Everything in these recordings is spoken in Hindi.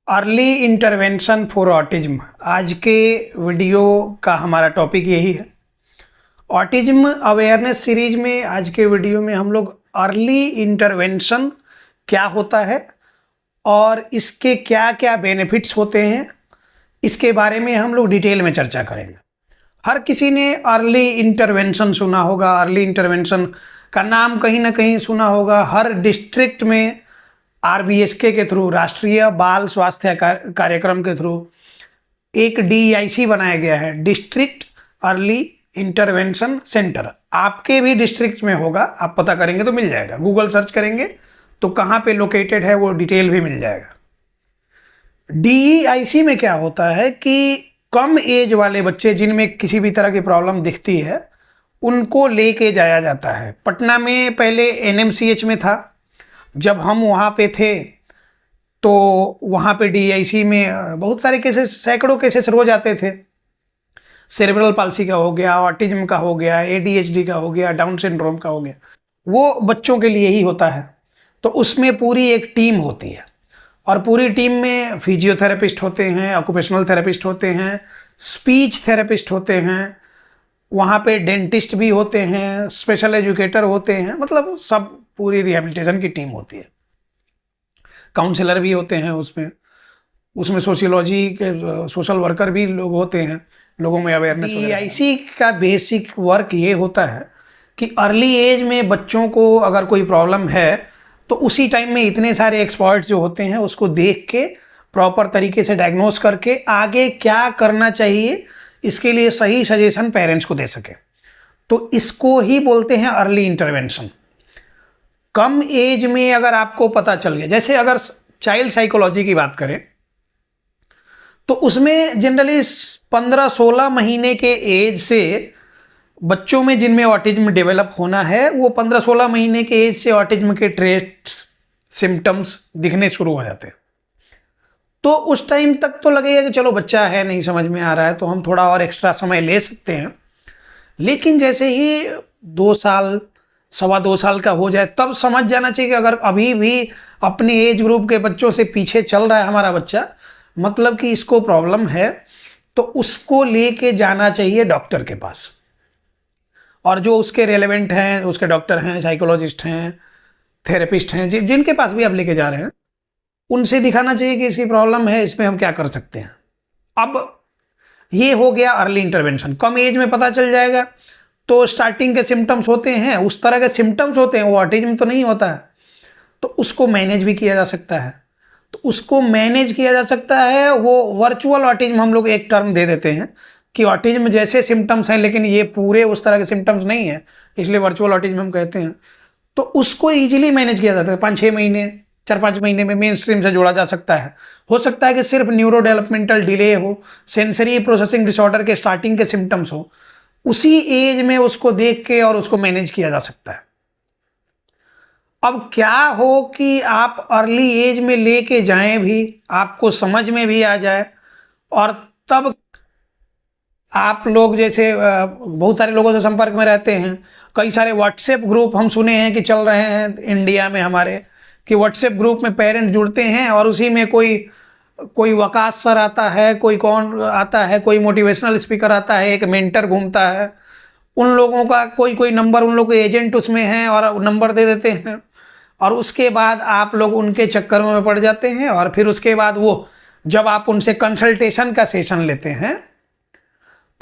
Early intervention for autism. आज के वीडियो का हमारा टॉपिक यही है। ऑटिज्म अवेयरनेस सीरीज में आज के वीडियो में हम लोग अर्ली इंटरवेंशन क्या होता है और इसके क्या क्या बेनिफिट्स होते हैं, इसके बारे में हम लोग डिटेल में चर्चा करेंगे। हर किसी ने अर्ली इंटरवेंशन सुना होगा, अर्ली इंटरवेंशन का नाम कहीं ना कहीं सुना होगा। हर डिस्ट्रिक्ट में RBSK के थ्रू, राष्ट्रीय बाल स्वास्थ्य कार्यक्रम के थ्रू एक DIC बनाया गया है, डिस्ट्रिक्ट अर्ली इंटरवेंशन सेंटर। आपके भी डिस्ट्रिक्ट में होगा, आप पता करेंगे तो मिल जाएगा, गूगल सर्च करेंगे तो कहाँ पे लोकेटेड है वो डिटेल भी मिल जाएगा। DIC में क्या होता है कि कम एज वाले बच्चे जिनमें किसी भी तरह की प्रॉब्लम दिखती है उनको लेके जाया जाता है। पटना में पहले NMCH में था, जब हम वहाँ पे थे तो वहाँ पे DIC में बहुत सारे केसेस, सैकड़ों केसेस रोज आते थे। सेरेब्रल पाल्सी का हो गया, ऑटिज्म का हो गया, ADHD का हो गया, डाउन सिंड्रोम का हो गया, वो बच्चों के लिए ही होता है। तो उसमें पूरी एक टीम होती है और पूरी टीम में फिजियोथेरेपिस्ट होते हैं, ऑक्यूपेशनल थेरेपिस्ट होते हैं, स्पीच थेरेपिस्ट होते हैं, वहाँ पे डेंटिस्ट भी होते हैं, स्पेशल एजुकेटर होते हैं, मतलब सब पूरी रिहेबिलिटेशन की टीम होती है। काउंसलर भी होते हैं उसमें सोशियोलॉजी के सोशल वर्कर भी लोग होते हैं, लोगों में अवेयरनेस। DIC का बेसिक वर्क ये होता है कि अर्ली एज में बच्चों को अगर कोई प्रॉब्लम है तो उसी टाइम में इतने सारे एक्सपर्ट्स जो होते हैं उसको देख के प्रॉपर तरीके से डायग्नोस करके आगे क्या करना चाहिए इसके लिए सही सजेशन पेरेंट्स को दे सके। तो इसको ही बोलते हैं अर्ली इंटरवेंशन। कम एज में अगर आपको पता चल गया, जैसे अगर चाइल्ड साइकोलॉजी की बात करें तो उसमें जनरली 15-16 महीने के एज से बच्चों में जिनमें ऑटिज्म डेवलप होना है वो 15-16 महीने के एज से ऑटिज्म के ट्रेट्स, सिम्टम्स दिखने शुरू हो जाते हैं। तो उस टाइम तक तो लगेगा कि चलो बच्चा है, नहीं समझ में आ रहा है तो हम थोड़ा और एक्स्ट्रा समय ले सकते हैं। लेकिन जैसे ही 2 साल, 2.25 साल का हो जाए तब समझ जाना चाहिए कि अगर अभी भी अपने एज ग्रुप के बच्चों से पीछे चल रहा है हमारा बच्चा, मतलब कि इसको प्रॉब्लम है, तो उसको लेके जाना चाहिए डॉक्टर के पास। और जो उसके रेलेवेंट हैं, उसके डॉक्टर हैं, साइकोलॉजिस्ट हैं, थेरेपिस्ट हैं, जिनके पास भी आप लेके जा रहे हैं, उनसे दिखाना चाहिए कि इसकी प्रॉब्लम है, इसमें हम क्या कर सकते हैं। अब ये हो गया अर्ली इंटरवेंशन। कम एज में पता चल जाएगा तो स्टार्टिंग के सिम्टम्स होते हैं, उस तरह के सिम्टम्स होते हैं, वो ऑटिज्म तो नहीं होता है, तो उसको मैनेज भी किया जा सकता है। तो उसको मैनेज किया जा सकता है, वो वर्चुअल ऑटिज्म हम लोग एक टर्म दे देते हैं कि ऑटिज्म जैसे सिम्टम्स हैं लेकिन ये पूरे उस तरह के सिम्टम्स नहीं है, इसलिए वर्चुअल ऑटिज्म हम कहते हैं। तो उसको ईजिली मैनेज किया जाता है। 5-6 महीने, 4-5 महीने में मेन स्ट्रीम से जोड़ा जा सकता है। हो सकता है कि सिर्फ न्यूरो डेवलपमेंटल डिले हो, सेंसरी प्रोसेसिंग डिसऑर्डर के स्टार्टिंग के सिम्टम्स हो, उसी एज में उसको देख के और उसको मैनेज किया जा सकता है। अब क्या हो कि आप अर्ली एज में लेके जाएं भी, आपको समझ में भी आ जाए, और तब आप लोग जैसे बहुत सारे लोगों से संपर्क में रहते हैं। कई सारे व्हाट्सएप ग्रुप हम सुने हैं कि चल रहे हैं इंडिया में हमारे, कि व्हाट्सएप ग्रुप में पेरेंट जुड़ते हैं और उसी में कोई वकास सर आता है, कोई कौन आता है, कोई मोटिवेशनल स्पीकर आता है, एक मेंटर घूमता है, उन लोगों का कोई नंबर, उन लोगों के एजेंट उसमें हैं और नंबर दे देते हैं, और उसके बाद आप लोग उनके चक्कर में पड़ जाते हैं। और फिर उसके बाद वो जब आप उनसे कंसल्टेशन का सेशन लेते हैं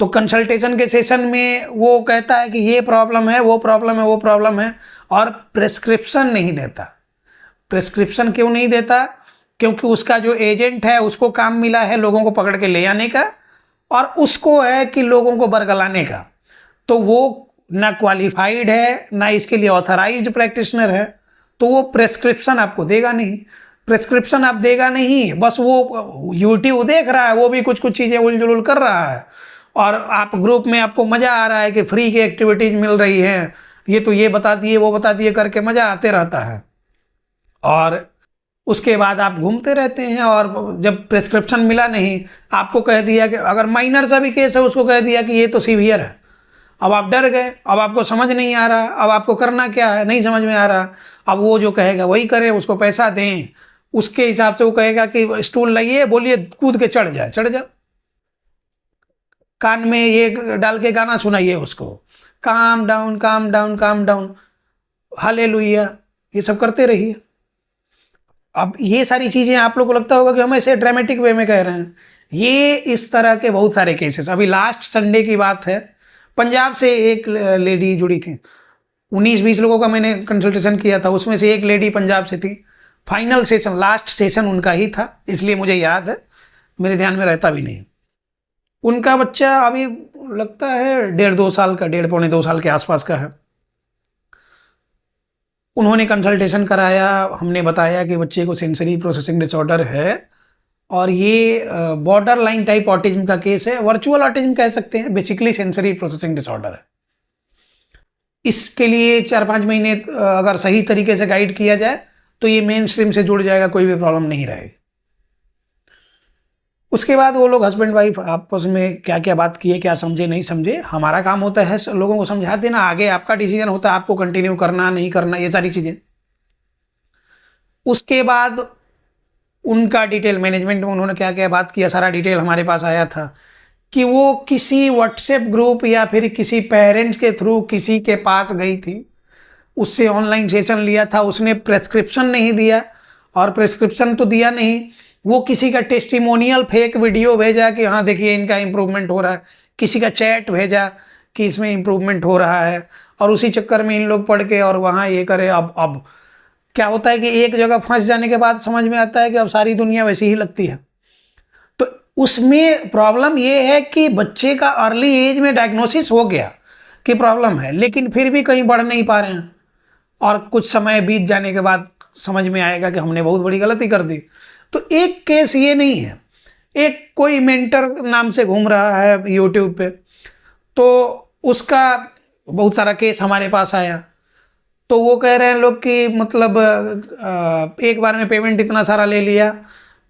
तो कंसल्टेशन के सेशन में वो कहता है कि ये प्रॉब्लम है, वो प्रॉब्लम है, वो प्रॉब्लम है, और प्रेस्क्रिप्शन नहीं देता। प्रेस्क्रिप्शन क्यों नहीं देता? क्योंकि उसका जो एजेंट है उसको काम मिला है लोगों को पकड़ के ले आने का, और उसको है कि लोगों को बरगलाने का। तो वो ना क्वालिफाइड है, ना इसके लिए ऑथराइज्ड प्रैक्टिशनर है, तो वो प्रेस्क्रिप्शन आपको देगा नहीं। प्रेस्क्रिप्शन आप देगा नहीं, बस वो यूट्यूब देख रहा है, वो भी कुछ चीज़ें उलझुल कर रहा है, और आप ग्रुप में आपको मज़ा आ रहा है कि फ्री की एक्टिविटीज़ मिल रही हैं, ये तो ये बता दिए, वो बता दिए करके मज़ा आते रहता है। और उसके बाद आप घूमते रहते हैं, और जब प्रेस्क्रिप्शन मिला नहीं, आपको कह दिया कि अगर माइनर सा भी केस है उसको कह दिया कि ये तो सीवियर है। अब आप डर गए, अब आपको समझ नहीं आ रहा, अब आपको करना क्या है नहीं समझ में आ रहा। अब वो जो कहेगा वही करें, उसको पैसा दें, उसके हिसाब से वो कहेगा कि स्टूल लाइए, बोलिए कूद के चढ़ जाए, चढ़ जाओ। कान में ये डाल के गाना सुनाइए उसको, calm down calm down calm down, hallelujah, ये सब करते रहिए। अब ये सारी चीज़ें आप लोग को लगता होगा कि हम ऐसे ड्रामेटिक वे में कह रहे हैं, ये इस तरह के बहुत सारे केसेस। अभी लास्ट संडे की बात है, पंजाब से एक लेडी जुड़ी थी, 19-20 लोगों का मैंने कंसल्टेशन किया था, उसमें से एक लेडी पंजाब से थी। फाइनल सेशन, लास्ट सेशन उनका ही था, इसलिए मुझे याद है, मेरे ध्यान में रहता भी नहीं। उनका बच्चा अभी लगता है 1.5-2 साल का, 1.5-पौने 2 साल के आसपास का है। उन्होंने कंसल्टेशन कराया, हमने बताया कि बच्चे को सेंसरी प्रोसेसिंग डिसऑर्डर है और ये बॉर्डर लाइन टाइप ऑटिज्म का केस है, वर्चुअल ऑटिज्म कह सकते हैं, बेसिकली सेंसरी प्रोसेसिंग डिसऑर्डर है। इसके लिए 4-5 महीने अगर सही तरीके से गाइड किया जाए तो ये मेन स्ट्रीम से जुड़ जाएगा, कोई भी प्रॉब्लम नहीं रहेगी। उसके बाद वो लोग हस्बैंड वाइफ आपस में क्या क्या बात किए, क्या समझे नहीं समझे, हमारा काम होता है लोगों को समझा देना, आगे आपका डिसीजन होता है आपको कंटिन्यू करना नहीं करना, ये सारी चीज़ें। उसके बाद उनका डिटेल मैनेजमेंट में उन्होंने क्या क्या बात किया, सारा डिटेल हमारे पास आया था कि वो किसी व्हाट्सएप ग्रुप या फिर किसी पेरेंट्स के थ्रू किसी के पास गई थी, उससे ऑनलाइन सेशन लिया था, उसने प्रेस्क्रिप्शन नहीं दिया, और प्रेस्क्रिप्शन तो दिया नहीं, वो किसी का टेस्टिमोनियल फेक वीडियो भेजा कि हाँ देखिए इनका इम्प्रूवमेंट हो रहा है, किसी का चैट भेजा कि इसमें इम्प्रूवमेंट हो रहा है, और उसी चक्कर में इन लोग पढ़ के और वहाँ ये करे। अब क्या होता है कि एक जगह फंस जाने के बाद समझ में आता है कि अब सारी दुनिया वैसी ही लगती है। तो उसमें प्रॉब्लम ये है कि बच्चे का अर्ली एज में डायग्नोसिस हो गया कि प्रॉब्लम है, लेकिन फिर भी कहीं बढ़ नहीं पा रहे हैं, और कुछ समय बीत जाने के बाद समझ में आएगा कि हमने बहुत बड़ी गलती कर दी। तो एक केस ये नहीं है, एक कोई मेंटर नाम से घूम रहा है यूट्यूब पे, तो उसका बहुत सारा केस हमारे पास आया। तो वो कह रहे हैं लोग कि मतलब एक बार में पेमेंट इतना सारा ले लिया,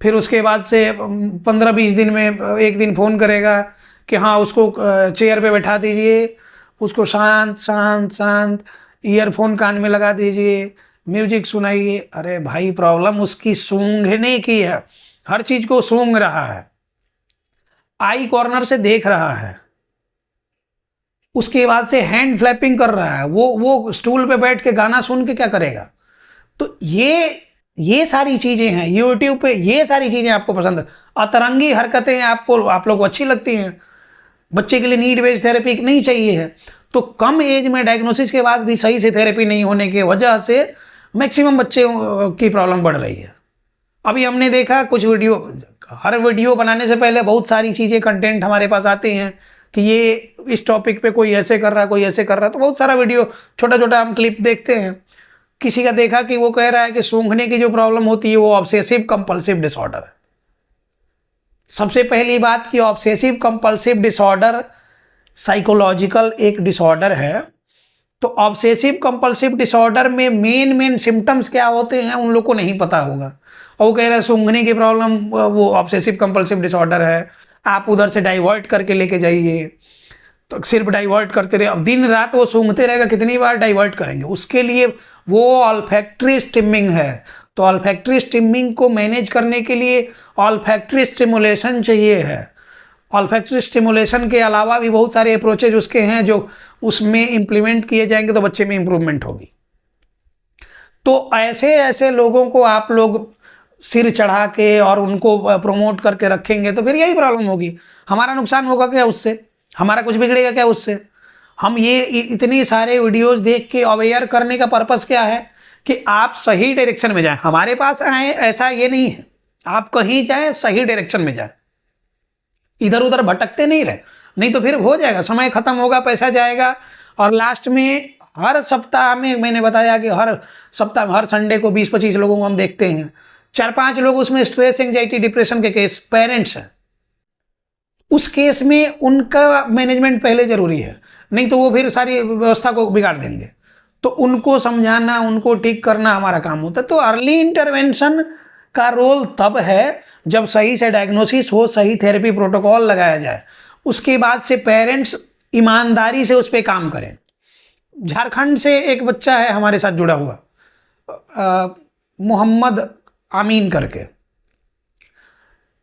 फिर उसके बाद से 15-20 दिन में एक दिन फ़ोन करेगा कि हाँ उसको चेयर पे बैठा दीजिए, उसको शांत शांत शांत ईयरफोन कान में लगा दीजिए, म्यूजिक सुनाइए। अरे भाई प्रॉब्लम उसकी सूंघने की है, हर चीज़ को सूंघ रहा है, आई कॉर्नर से देख रहा है, उसके बाद से हैंड फ्लैपिंग कर रहा है, वो स्टूल पे बैठ के गाना सुन के क्या करेगा। तो ये सारी चीज़ें हैं यूट्यूब पे, ये सारी चीज़ें आपको पसंद, अतरंगी हरकतें आप लोग को अच्छी लगती हैं, बच्चे के लिए नीड बेस्ड थेरेपी नहीं चाहिए है। तो कम एज में डायग्नोसिस के बाद भी सही से थेरेपी नहीं होने की वजह से मैक्सिमम बच्चे की प्रॉब्लम बढ़ रही है। अभी हमने देखा कुछ वीडियो, हर वीडियो बनाने से पहले बहुत सारी चीज़ें कंटेंट हमारे पास आते हैं कि ये इस टॉपिक पे कोई ऐसे कर रहा है, कोई ऐसे कर रहा है, तो बहुत सारा वीडियो छोटा छोटा हम क्लिप देखते हैं। किसी का देखा कि वो कह रहा है कि सूंघने की जो प्रॉब्लम होती है वो ऑब्सेसिव कंपल्सिव डिसऑर्डर है। सबसे पहली बात कि ऑब्सेसिव कंपल्सिव डिसऑर्डर साइकोलॉजिकल एक डिसऑर्डर है। तो ऑब्सेसिव कंपल्सिव डिसऑर्डर में मेन सिम्टम्स क्या होते हैं उन लोग को नहीं पता होगा, और वो कह रहे हैं सूंघने की प्रॉब्लम वो ऑब्सेसिव कंपल्सिव डिसऑर्डर है, आप उधर से डाइवर्ट करके लेके जाइए। तो सिर्फ डाइवर्ट करते रहे, अब दिन रात वो सूंघते रहेगा, कितनी बार डाइवर्ट करेंगे। उसके लिए वो ऑल्फैक्टरी स्टिमिंग है, तो ऑल्फैक्टरी स्टिमिंग को मैनेज करने के लिए ऑल्फैक्टरी स्टिमुलेशन चाहिए है। ऑल्फैक्टरी स्टिमुलेशन के अलावा भी बहुत सारे अप्रोचेज उसके हैं जो उसमें इम्प्लीमेंट किए जाएंगे तो बच्चे में इम्प्रूवमेंट होगी। तो ऐसे ऐसे लोगों को आप लोग सिर चढ़ा के और उनको प्रमोट करके रखेंगे तो फिर यही प्रॉब्लम होगी। हमारा नुकसान होगा क्या उससे, हमारा कुछ बिगड़ेगा क्या उससे। हम ये इतनी सारे वीडियोस देख के अवेयर करने का पर्पस क्या है कि आप सही डायरेक्शन में जाएं, हमारे पास आए ऐसा ये नहीं है, आप कहीं जाएं सही डायरेक्शन में जाएं, इधर उधर भटकते नहीं रहे, नहीं तो फिर हो जाएगा, समय खत्म होगा, पैसा जाएगा। और लास्ट में हर सप्ताह में मैंने बताया कि हर सप्ताह हर संडे को 20-25 लोगों को हम देखते हैं, 4-5 लोग उसमें स्ट्रेस एंजाइटी डिप्रेशन के केस पेरेंट्स हैं। उस केस में उनका मैनेजमेंट पहले जरूरी है, नहीं तो वो फिर सारी व्यवस्था को बिगाड़ देंगे। तो उनको समझाना, उनको ठीक करना हमारा काम होता है। तो अर्ली इंटरवेंशन का रोल तब है जब सही से डायग्नोसिस हो, सही थेरेपी प्रोटोकॉल लगाया जाए, उसके बाद से पेरेंट्स ईमानदारी से उस पर काम करें। झारखंड से एक बच्चा है हमारे साथ जुड़ा हुआ, मोहम्मद आमीन करके,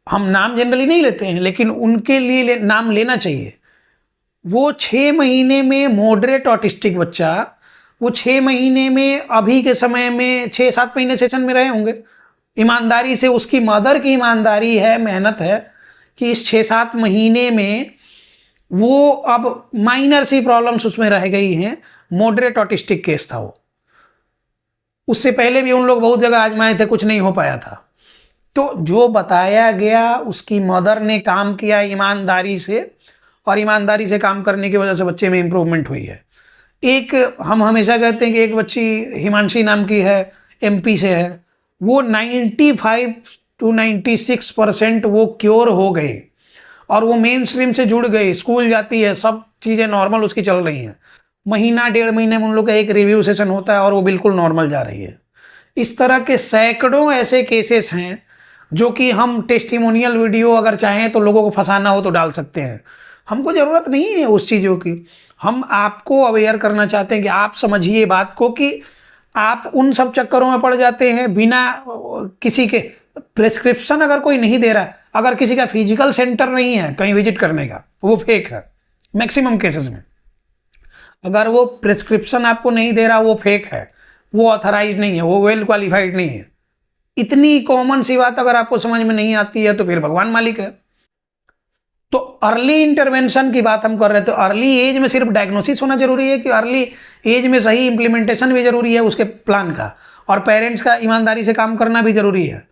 हम नाम जनरली नहीं लेते हैं लेकिन उनके लिए नाम लेना चाहिए। वो 6 महीने में मॉडरेट ऑटिस्टिक बच्चा, वो 6 महीने में अभी के समय में 6-7 महीने सेशन में रहे होंगे। ईमानदारी से उसकी मदर की ईमानदारी है, मेहनत है कि इस 6-7 महीने में वो अब माइनर सी प्रॉब्लम्स उसमें रह गई हैं। मॉडरेट ऑटिस्टिक केस था वो, उससे पहले भी उन लोग बहुत जगह आजमाए थे, कुछ नहीं हो पाया था। तो जो बताया गया उसकी मदर ने काम किया ईमानदारी से, और ईमानदारी से काम करने की वजह से बच्चे में इम्प्रूवमेंट हुई है। एक हम हमेशा कहते हैं कि एक बच्ची हिमांशी नाम की है, एमपी से है, वो 95 to 96% वो क्योर हो गई और वो मेन स्ट्रीम से जुड़ गई, स्कूल जाती है, सब चीज़ें नॉर्मल उसकी चल रही हैं। महीना 1.5 महीने में उन लोग का एक रिव्यू सेशन होता है और वो बिल्कुल नॉर्मल जा रही है। इस तरह के सैकड़ों ऐसे केसेस हैं जो कि हम टेस्टिमोनियल वीडियो अगर चाहें तो लोगों को फंसाना हो तो डाल सकते हैं। हमको ज़रूरत नहीं है उस चीज़ों की, हम आपको अवेयर करना चाहते हैं कि आप समझिए बात को कि आप उन सब चक्करों में पड़ जाते हैं बिना किसी के प्रिस्क्रिप्शन अगर कोई नहीं दे रहा है, अगर किसी का फिजिकल सेंटर नहीं है कहीं विजिट करने का, वो फेक है मैक्सिमम केसेस में। अगर वो प्रिस्क्रिप्शन आपको नहीं दे रहा, वो फेक है, वो ऑथराइज नहीं है, वो वेल क्वालिफाइड नहीं है। इतनी कॉमन सी बात अगर आपको समझ में नहीं आती है तो फिर भगवान मालिक है। तो अर्ली इंटरवेंशन की बात हम कर रहे थे। अर्ली एज में सिर्फ डायग्नोसिस होना जरूरी है कि अर्ली एज में सही इंप्लीमेंटेशन भी जरूरी है उसके प्लान का, और पेरेंट्स का ईमानदारी से काम करना भी जरूरी है।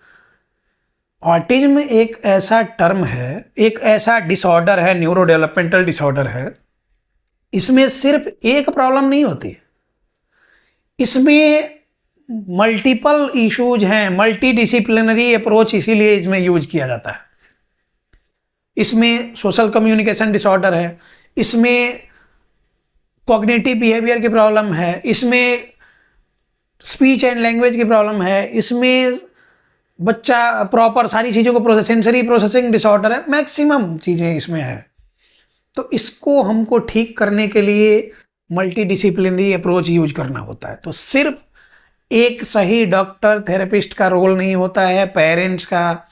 ऑटिज्म एक ऐसा टर्म है, एक ऐसा डिसऑर्डर है, न्यूरो डेवलपमेंटल डिसऑर्डर है। इसमें सिर्फ एक प्रॉब्लम नहीं होती, इसमें मल्टीपल इश्यूज हैं, मल्टी डिसिप्लिनरी अप्रोच इसीलिए इसमें यूज किया जाता है। इसमें सोशल कम्युनिकेशन डिसऑर्डर है, इसमें कॉग्निटिव बिहेवियर की प्रॉब्लम है, इसमें स्पीच एंड लैंग्वेज की प्रॉब्लम है, इसमें बच्चा प्रॉपर सारी चीज़ों को सेंसरी प्रोसेसिंग डिसऑर्डर है, मैक्सिमम चीज़ें इसमें है। तो इसको हमको ठीक करने के लिए मल्टी डिसिप्लिनरी अप्रोच यूज करना होता है। तो सिर्फ एक सही डॉक्टर थेरेपिस्ट का रोल नहीं होता है, पेरेंट्स का,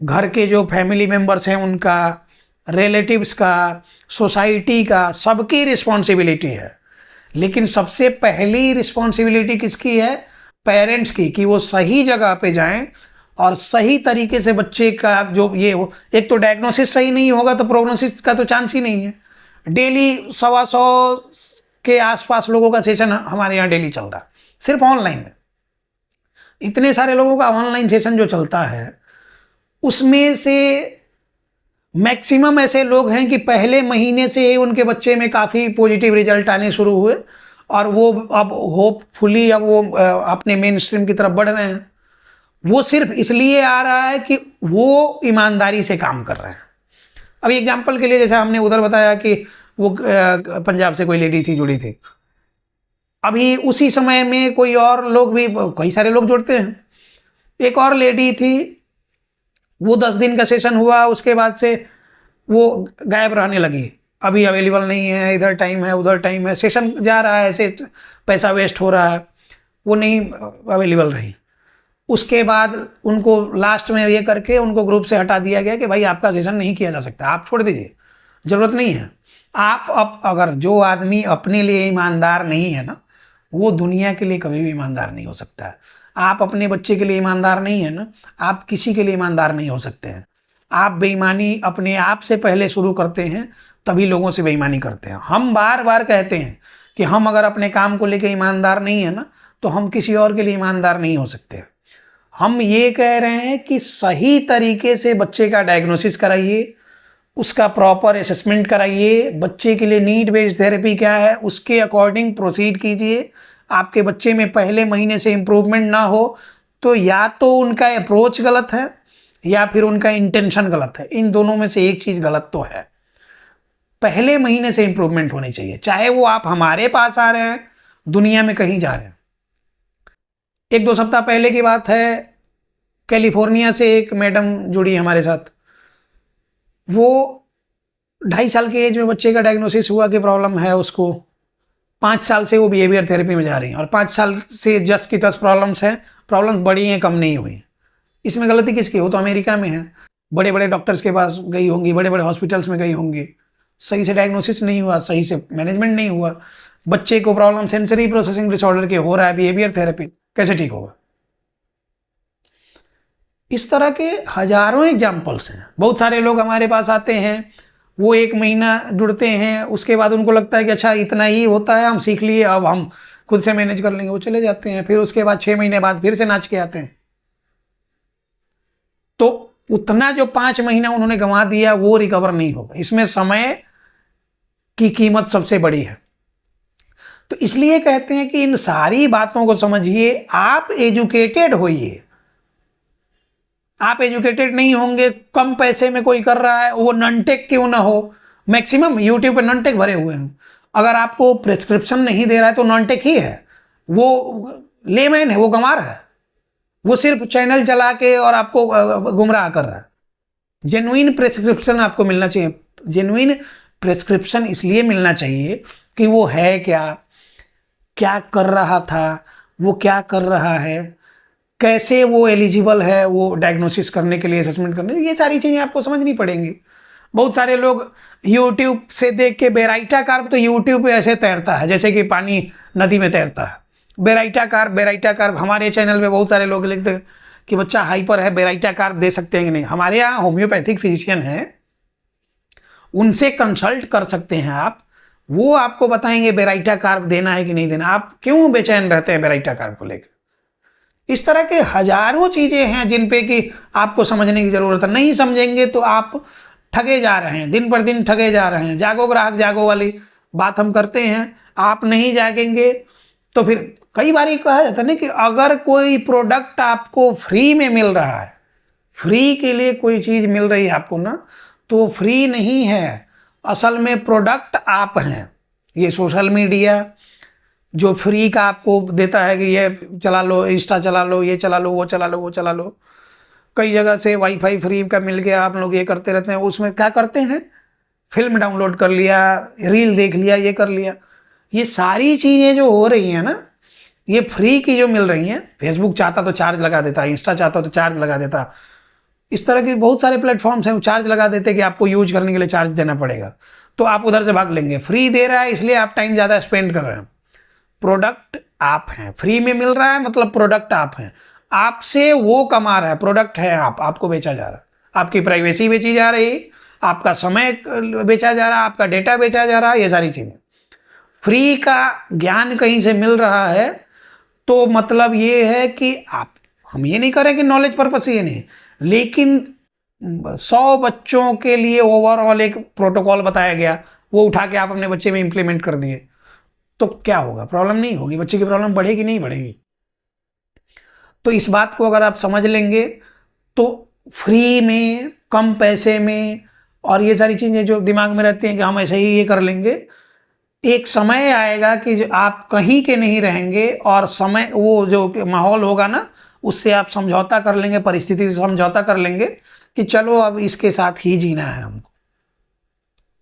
घर के जो फैमिली मेंबर्स हैं उनका, रिलेटिव्स का, सोसाइटी का, सबकी रिस्पॉन्सिबिलिटी है। लेकिन सबसे पहली रिस्पॉन्सिबिलिटी किसकी है? पेरेंट्स की, कि वो सही जगह पे जाएं और सही तरीके से बच्चे का जो ये हो। एक तो डायग्नोसिस सही नहीं होगा तो प्रोग्नोसिस का तो चांस ही नहीं है। डेली 125 के आसपास लोगों का सेशन हमारे यहाँ डेली चल रहा है, सिर्फ ऑनलाइन में। इतने सारे लोगों का ऑनलाइन सेशन जो चलता है उसमें से मैक्सिमम ऐसे लोग हैं कि पहले महीने से ही उनके बच्चे में काफ़ी पॉजिटिव रिजल्ट आने शुरू हुए और वो अब होपफुली अब वो अपने मेन स्ट्रीम की तरफ बढ़ रहे हैं। वो सिर्फ इसलिए आ रहा है कि वो ईमानदारी से काम कर रहे हैं। अभी एग्जाम्पल के लिए जैसे हमने उधर बताया कि वो पंजाब से कोई लेडी थी, जुड़ी थी, अभी उसी समय में कोई और लोग भी, कई सारे लोग जुड़ते हैं। एक और लेडी थी, वो 10 दिन का सेशन हुआ, उसके बाद से वो गायब रहने लगी, अभी अवेलेबल नहीं है, इधर टाइम है उधर टाइम है, सेशन जा रहा है, ऐसे पैसा वेस्ट हो रहा है, वो नहीं अवेलेबल रही। उसके बाद उनको लास्ट में ये करके उनको ग्रुप से हटा दिया गया कि भाई आपका सेशन नहीं किया जा सकता, आप छोड़ दीजिए, ज़रूरत नहीं है। आप अब अगर जो आदमी अपने लिए ईमानदार नहीं है ना, वो दुनिया के लिए कभी भी ईमानदार नहीं हो सकता है। आप अपने बच्चे के लिए ईमानदार नहीं है ना, आप किसी के लिए ईमानदार नहीं हो सकते हैं। आप बेईमानी अपने आप से पहले शुरू करते हैं, तभी लोगों से बेईमानी करते हैं। हम बार बार कहते हैं कि हम अगर अपने काम को लेकर ईमानदार नहीं है ना, तो हम किसी और के लिए ईमानदार नहीं हो सकते। हम ये कह रहे हैं कि सही तरीके से बच्चे का डायग्नोसिस कराइए, उसका प्रॉपर असेसमेंट कराइए, बच्चे के लिए नीड बेस्ड थेरेपी क्या है उसके अकॉर्डिंग प्रोसीड कीजिए। आपके बच्चे में पहले महीने से इम्प्रूवमेंट ना हो तो या तो उनका अप्रोच गलत है या फिर उनका इंटेंशन गलत है। इन दोनों में से एक चीज़ गलत तो है। पहले महीने से इम्प्रूवमेंट होनी चाहिए, चाहे वो आप हमारे पास आ रहे हैं, दुनिया में कहीं जा रहे हैं। 1-2 सप्ताह पहले की बात है, कैलिफोर्निया से एक मैडम जुड़ी हमारे साथ। वो 2.5 साल की एज में बच्चे का डायग्नोसिस हुआ कि प्रॉब्लम है उसको, 5 साल से वो बिहेवियर थेरेपी में जा रही हैं और 5 साल से 10 की 10 प्रॉब्लम्स हैं, प्रॉब्लम्स बढ़ी हैं, कम नहीं हुई हैं। इसमें गलती किसकी? वो तो अमेरिका में है, बड़े बड़े डॉक्टर्स के पास गई होंगी, बड़े बड़े हॉस्पिटल्स में गई होंगी, सही से डायग्नोसिस नहीं हुआ, सही से मैनेजमेंट नहीं हुआ, बच्चे को प्रॉब्लम सेंसरी प्रोसेसिंग डिसऑर्डर के हो रहा है, बिहेवियर थेरेपी कैसे ठीक होगा? इस तरह के हजारों एग्जाम्पल्स हैं। बहुत सारे लोग हमारे पास आते हैं, वो 1 महीना जुड़ते हैं, उसके बाद उनको लगता है कि अच्छा इतना ही होता है, हम सीख लिए, अब हम खुद से मैनेज कर लेंगे, वो चले जाते हैं। फिर उसके बाद 6 महीने बाद फिर से नाच के आते हैं। तो उतना जो 5 महीना उन्होंने गंवा दिया वो रिकवर नहीं होगा। इसमें समय की कीमत सबसे बड़ी है। तो इसलिए कहते हैं कि इन सारी बातों को समझिए, आप एजुकेटेड होइए। आप एजुकेटेड नहीं होंगे, कम पैसे में कोई कर रहा है, वो नॉनटेक क्यों ना हो, मैक्सिमम यूट्यूब पे नॉनटेक भरे हुए हैं। अगर आपको प्रिस्क्रिप्शन नहीं दे रहा है तो नॉनटेक ही है, वो लेमैन है, वो गंवार है, वो सिर्फ चैनल चला के और आपको गुमराह कर रहा है। जेन्युइन प्रिस्क्रिप्शन आपको मिलना चाहिए। जेन्युइन प्रिस्क्रिप्शन इसलिए मिलना चाहिए कि वो है क्या, क्या कर रहा था, वो क्या कर रहा है, कैसे वो एलिजिबल है वो डायग्नोसिस करने के लिए, असेसमेंट करने, ये सारी चीज़ें आपको समझनी पड़ेंगी। बहुत सारे लोग यूट्यूब से देख के, बेराइटा कार्प तो यूट्यूब पे ऐसे तैरता है जैसे कि पानी नदी में तैरता है। बेराइटा कार्प हमारे चैनल पे बहुत सारे लोग लिखते हैं कि बच्चा हाइपर है, बेराइटा कार्प दे सकते हैं कि नहीं। हमारे यहाँ होम्योपैथिक फिजिशियन हैं, उनसे कंसल्ट कर सकते हैं आप, वो आपको बताएंगे बेराइटा कार्प देना है कि नहीं देना। आप क्यों बेचैन रहते हैं बेराइटा कार्प को लेकर? इस तरह के हजारों चीजें हैं जिन पे कि आपको समझने की जरूरत है। नहीं समझेंगे तो आप ठगे जा रहे हैं, दिन पर दिन ठगे जा रहे हैं। जागो ग्राहक जागो वाली बात हम करते हैं, आप नहीं जागेंगे तो फिर कई बार कहा जाता है ना कि अगर कोई प्रोडक्ट आपको फ्री में मिल रहा है, फ्री के लिए कोई चीज मिल रही है आपको ना, तो फ्री नहीं है, असल में प्रोडक्ट आप हैं। ये सोशल मीडिया जो फ्री का आपको देता है कि ये चला लो, इंस्टा चला लो, ये चला लो, वो चला लो, वो चला लो, कई जगह से वाईफाई फ्री का मिल गया, आप लोग ये करते रहते हैं। उसमें क्या करते हैं, फिल्म डाउनलोड कर लिया, रील देख लिया, ये कर लिया। ये सारी चीज़ें जो हो रही हैं ना, ये फ्री की जो मिल रही हैं, फेसबुक चाहता तो चार्ज लगा देता, इंस्टा चाहता तो चार्ज लगा देता, इस तरह के बहुत सारे प्लेटफॉर्म्स हैं, वो चार्ज लगा देते कि आपको यूज करने के लिए चार्ज देना पड़ेगा, तो आप उधर से भाग लेंगे। फ्री दे रहा है इसलिए आप टाइम ज़्यादा स्पेंड कर रहे हैं। प्रोडक्ट आप हैं, फ्री में मिल रहा है मतलब प्रोडक्ट आप हैं, आपसे वो कमा रहा है, प्रोडक्ट है आप, आपको बेचा जा रहा है, आपकी प्राइवेसी बेची जा रही, आपका समय बेचा जा रहा है, आपका डेटा बेचा जा रहा है, ये सारी चीज़ें। फ्री का ज्ञान कहीं से मिल रहा है तो मतलब ये है कि आप, हम ये नहीं करें कि नॉलेज पर्पस ये नहीं, लेकिन 100 बच्चों के लिए ओवरऑल एक प्रोटोकॉल बताया गया, वो उठा के आप अपने बच्चे में इंप्लीमेंट कर दिए, तो क्या होगा? प्रॉब्लम नहीं होगी, बच्चे की प्रॉब्लम बढ़ेगी नहीं बढ़ेगी। तो इस बात को अगर आप समझ लेंगे तो फ्री में, कम पैसे में, और ये सारी चीज़ें जो दिमाग में रहती हैं कि हम ऐसे ही ये कर लेंगे, एक समय आएगा कि जो आप कहीं के नहीं रहेंगे और समय, वो जो माहौल होगा ना, उससे आप समझौता कर लेंगे, परिस्थिति से समझौता कर लेंगे कि चलो अब इसके साथ ही जीना है हमको।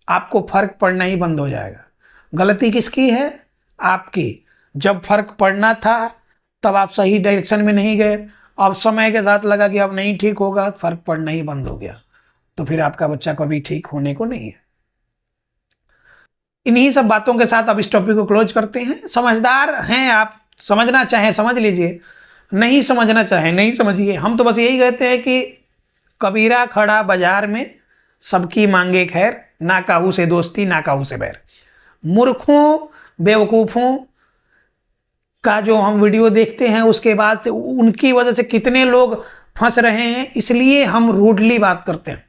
आपको फर्क पड़ना ही बंद हो जाएगा। गलती किसकी है? आपकी। जब फर्क पड़ना था तब आप सही डायरेक्शन में नहीं गए, अब समय के साथ लगा कि अब नहीं ठीक होगा, फर्क पड़ना ही बंद हो गया, तो फिर आपका बच्चा कभी ठीक होने को नहीं है। इन्हीं सब बातों के साथ अब इस टॉपिक को क्लोज करते हैं। समझदार हैं आप, समझना चाहें समझ लीजिए, नहीं समझना चाहें नहीं समझिए। हम तो बस यही कहते हैं कि कबीरा खड़ा बाजार में, सबकी मांगे खैर, ना काहू से दोस्ती ना काहू से बैर। मूर्खों बेवकूफ़ों का जो हम वीडियो देखते हैं उसके बाद से उनकी वजह से कितने लोग फंस रहे हैं, इसलिए हम रूडली बात करते हैं।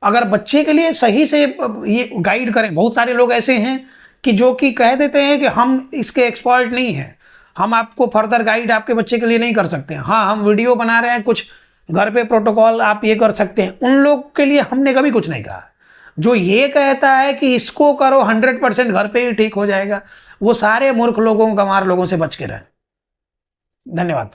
अगर बच्चे के लिए सही से ये गाइड करें, बहुत सारे लोग ऐसे हैं कि जो कि कह देते हैं कि हम इसके एक्सपर्ट नहीं हैं, हम आपको फर्दर गाइड आपके बच्चे के लिए नहीं कर सकते हैं। हाँ, हम वीडियो बना रहे हैं, कुछ घर पे प्रोटोकॉल आप ये कर सकते हैं, उन लोग के लिए हमने कभी कुछ नहीं कहा। जो ये कहता है कि इसको करो 100% घर पे ही ठीक हो जाएगा, वो सारे मूर्ख लोगों, गंवार लोगों से बच के रहें। धन्यवाद।